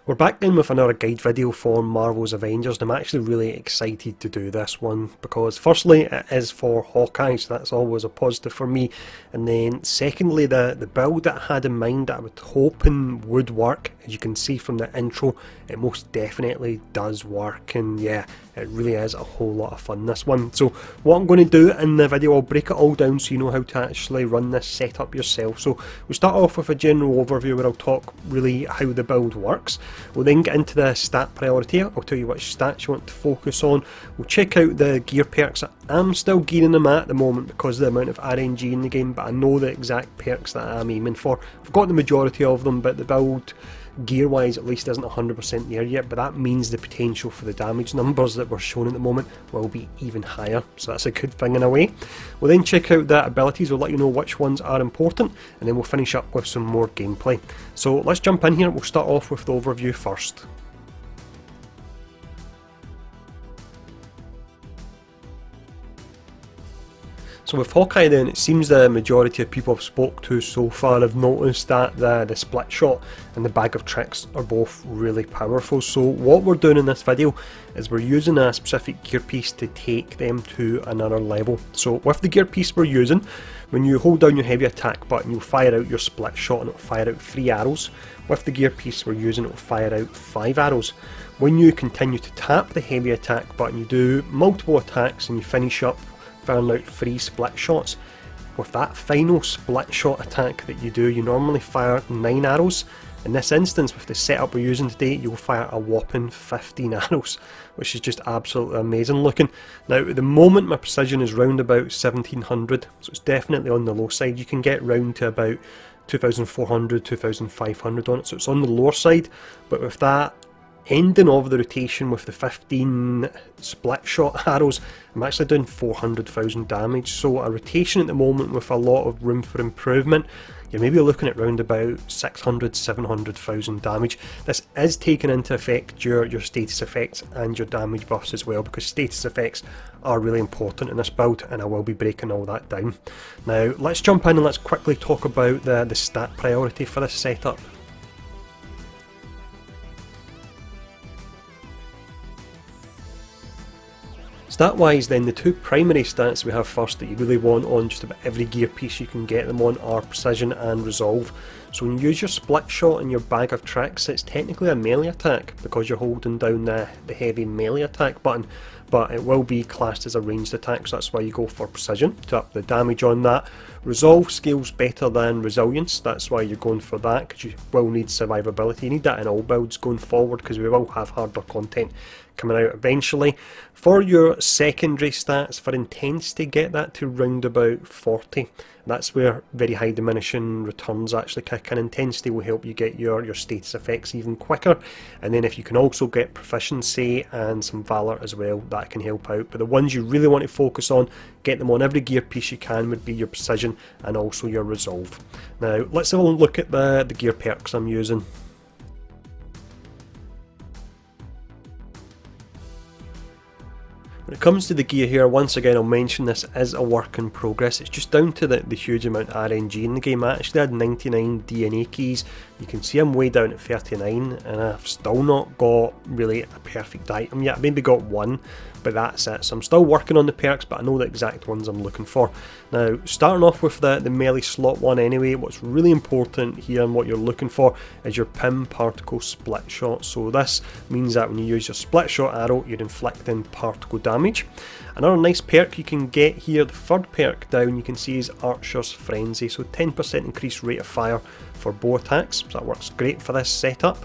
We're back in with another guide video for Marvel's Avengers, and I'm actually really excited to do this one because firstly it is for Hawkeye, so that's always a positive for me, and then secondly the build that I had in mind that I was hoping would work, as you can see from the intro, it most definitely does work, and yeah, it really is a whole lot of fun, this one. So what I'm going to do in the video, I'll break it all down so you know how to actually run this setup yourself. So we'll start off with a general overview where I'll talk really how the build works. We'll then get into the stat priority. I'll tell you which stats you want to focus on. We'll check out the gear perks. I'm still gearing them at the moment because of the amount of RNG in the game, but I know the exact perks that I'm aiming for. I've got the majority of them, but the build gear wise at least isn't 100% there yet, but that means the potential for the damage numbers that we're shown at the moment will be even higher, so that's a good thing in a way. We'll then check out the abilities, we'll let you know which ones are important, and then we'll finish up with some more gameplay. So let's jump in here. We'll start off with the overview first. So with Hawkeye then, it seems the majority of people I've spoke to so far have noticed that the split shot and the bag of tricks are both really powerful. So what we're doing in this video is we're using a specific gear piece to take them to another level. So with the gear piece we're using, when you hold down your heavy attack button, you'll fire out your split shot and it'll fire out 3 arrows. With the gear piece we're using, it'll fire out 5 arrows. When you continue to tap the heavy attack button, you do multiple attacks and you finish up firing out 3 split shots. With that final split shot attack that you do, you normally fire 9 arrows. In this instance, with the setup we're using today, you'll fire a whopping 15 arrows, which is just absolutely amazing looking. Now at the moment my precision is round about 1700, so it's definitely on the low side. You can get round to about 2400, 2500 on it, so it's on the lower side, but with that ending of the rotation with the 15 split shot arrows, I'm actually doing 400,000 damage, so a rotation at the moment with a lot of room for improvement, you're maybe looking at round about 600, 700,000 damage. This is taking into effect your status effects and your damage buffs as well, because status effects are really important in this build, and I will be breaking all that down. Now let's jump in and let's quickly talk about the stat priority for this setup. Stat wise then, the 2 primary stats we have first that you really want on just about every gear piece you can get them on are precision and resolve. So when you use your split shot and your bag of tricks, it's technically a melee attack because you're holding down the heavy melee attack button, but it will be classed as a ranged attack, so that's why you go for precision to up the damage on that. Resolve scales better than resilience, that's why you're going for that, because you will need survivability. You need that in all builds going forward because we will have harder content coming out eventually. For your secondary stats, for intensity, get that to round about 40. That's where very high diminishing returns actually kick in. Intensity will help you get your status effects even quicker, and then if you can also get proficiency and some valour as well, that can help out. But the ones you really want to focus on, get them on every gear piece you can, would be your precision and also your resolve. Now let's have a look at the gear perks I'm using. When it comes to the gear here, once again I'll mention this is a work in progress. It's just down to the huge amount of RNG in the game. I actually had 99 DNA keys. You can see I'm way down at 39 and I've still not got really a perfect item yet. I've maybe got one, but that's it. So I'm still working on the perks, but I know the exact ones I'm looking for. Now starting off with the melee slot one anyway, what's really important here and what you're looking for is your pim particle split shot. So this means that when you use your split shot arrow, you're inflicting particle damage. Another nice perk you can get here, the third perk down, you can see is Archer's Frenzy, so 10% increased rate of fire for bow attacks, so that works great for this setup.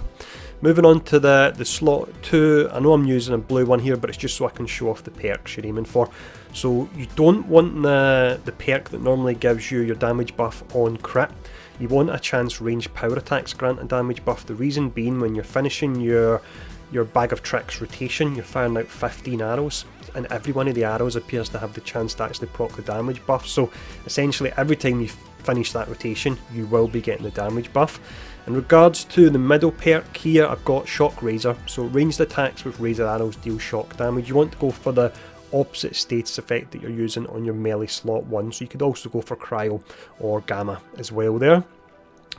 Moving on to the slot 2, I know I'm using a blue one here, but it's just so I can show off the perks you're aiming for. So you don't want the perk that normally gives you your damage buff on crit. You want a chance range power attacks grant a damage buff. The reason being, when you're finishing your bag of tricks rotation, you're firing out 15 arrows, and every one of the arrows appears to have the chance to actually proc the damage buff. So essentially every time you finish that rotation, you will be getting the damage buff. In regards to the middle perk here, I've got Shock Razor, so ranged attacks with razor arrows deal shock damage. You want to go for the opposite status effect that you're using on your melee slot 1, so you could also go for Cryo or Gamma as well there.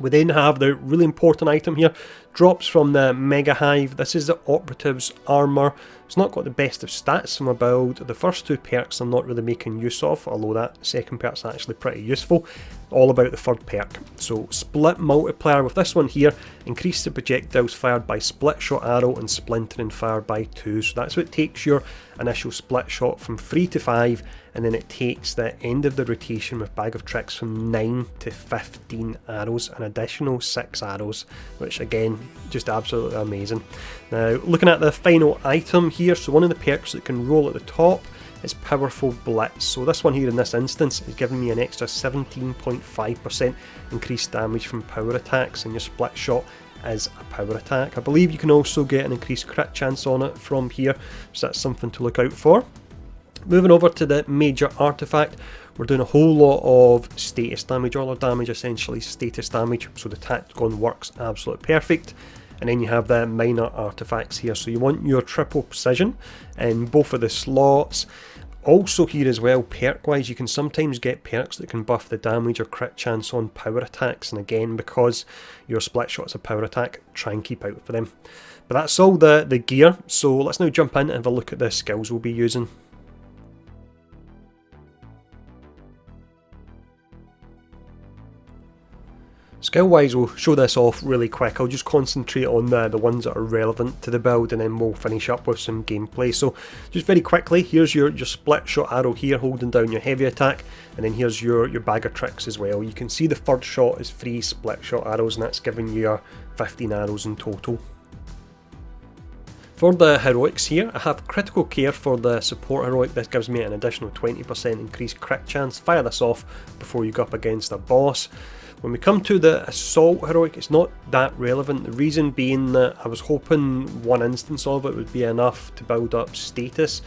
We then have the really important item here, drops from the Mega Hive. This is the Operative's Armour. It's not got the best of stats from a build. The first two perks I'm not really making use of, although that second perk's actually pretty useful. All about the third perk. So split multiplier with this one here, increase the projectiles fired by split shot arrow and splintering fired by 2. So that's what takes your initial split shot from 3 to 5, and then it takes the end of the rotation with Bag of Tricks from 9 to 15 arrows, an additional 6 arrows, which again, just absolutely amazing. Now, looking at the final item here, so one of the perks that can roll at the top is Powerful Blitz. So this one here in this instance is giving me an extra 17.5% increased damage from power attacks, and your split shot is a power attack. I believe you can also get an increased crit chance on it from here, so that's something to look out for. Moving over to the major artifact, we're doing a whole lot of status damage. All our damage essentially status damage, so the Tacticon works absolutely perfect. And then you have the minor artifacts here, so you want your triple precision in both of the slots. Also here as well, perk wise, you can sometimes get perks that can buff the damage or crit chance on power attacks, and again, because your split shot's a power attack, try and keep out for them. But that's all the gear, so let's now jump in and have a look at the skills we'll be using. Skill wise, we'll show this off really quick. I'll just concentrate on the ones that are relevant to the build, and then we'll finish up with some gameplay. So just very quickly, here's your split shot arrow here holding down your heavy attack, and then here's your Bag of Tricks as well. You can see the third shot is 3 split shot arrows, and that's giving you your 15 arrows in total. For the heroics here, I have critical care for the support heroic. This gives me an additional 20% increased crit chance. Fire this off before you go up against a boss. When we come to the assault heroic, it's not that relevant. The reason being that I was hoping one instance of it would be enough to build up status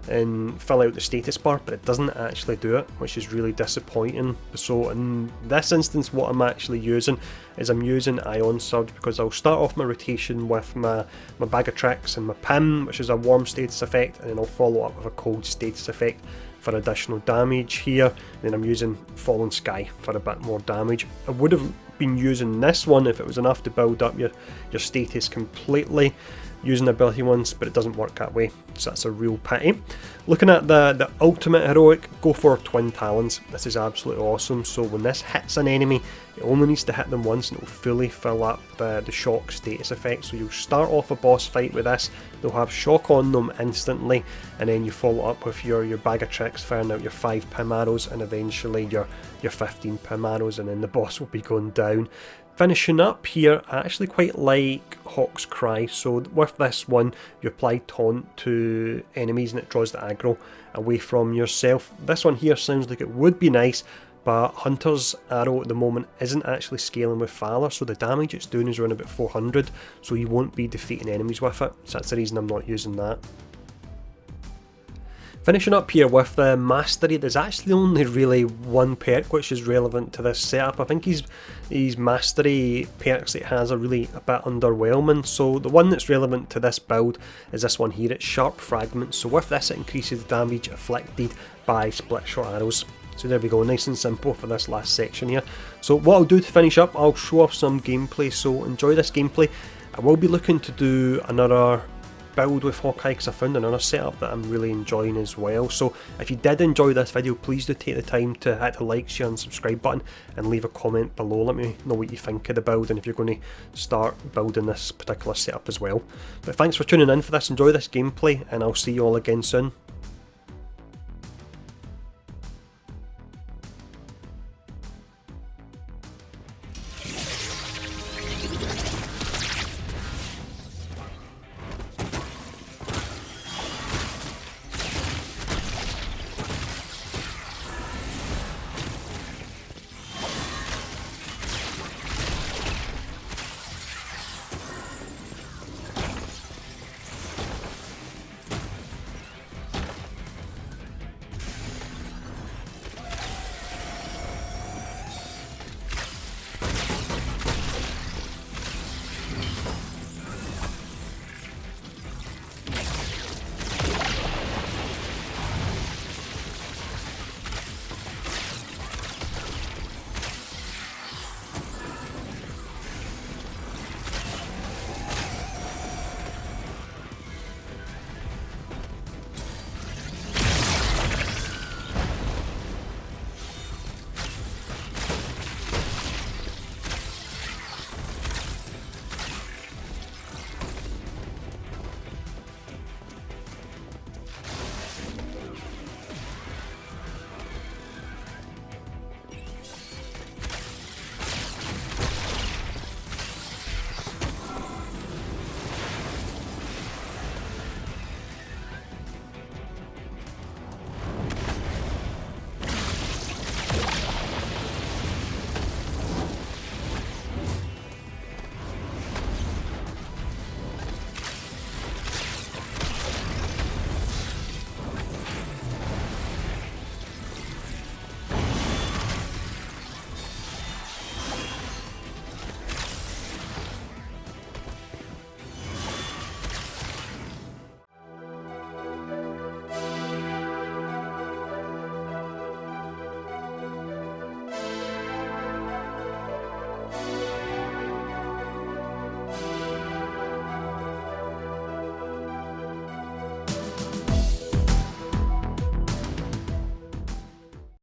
and fill out the status bar, but it doesn't actually do it, which is really disappointing. So in this instance, what I'm actually using is I'm using Ion Surge, because I'll start off my rotation with my Bag of Tricks and my Pim, which is a warm status effect, and then I'll follow up with a cold status effect for additional damage here. Then I'm using Fallen Sky for a bit more damage. I would have been using this one if it was enough to build up your status completely using ability ones, but it doesn't work that way, so that's a real pity. Looking at the ultimate heroic, go for Twin Talons. This is absolutely awesome. So when this hits an enemy, it only needs to hit them once and it will fully fill up the shock status effect. So you'll start off a boss fight with this, they'll have shock on them instantly, and then you follow up with your Bag of Tricks, firing out your 5 Pim arrows, and eventually your 15 Pim arrows, and then the boss will be going down. Finishing up here, I actually quite like Hawk's Cry. So with this one, you apply taunt to enemies and it draws the aggro away from yourself. This one here sounds like it would be nice, but Hunter's Arrow at the moment isn't actually scaling with Valor, so the damage it's doing is around about 400, so you won't be defeating enemies with it, so that's the reason I'm not using that. Finishing up here with the Mastery, there's actually only really one perk which is relevant to this setup. I think his Mastery perks that he has are really a bit underwhelming, so the one that's relevant to this build is this one here, it's Sharp Fragments. So with this it increases the damage afflicted by split shot arrows. So there we go, nice and simple for this last section here. So what I'll do to finish up, I'll show off some gameplay, so enjoy this gameplay. I will be looking to do another build with Hawkeye because I found another setup that I'm really enjoying as well. So if you did enjoy this video, please do take the time to hit the like, share and subscribe button and leave a comment below. Let me know what you think of the build and if you're going to start building this particular setup as well. But thanks for tuning in for this, enjoy this gameplay, and I'll see you all again soon.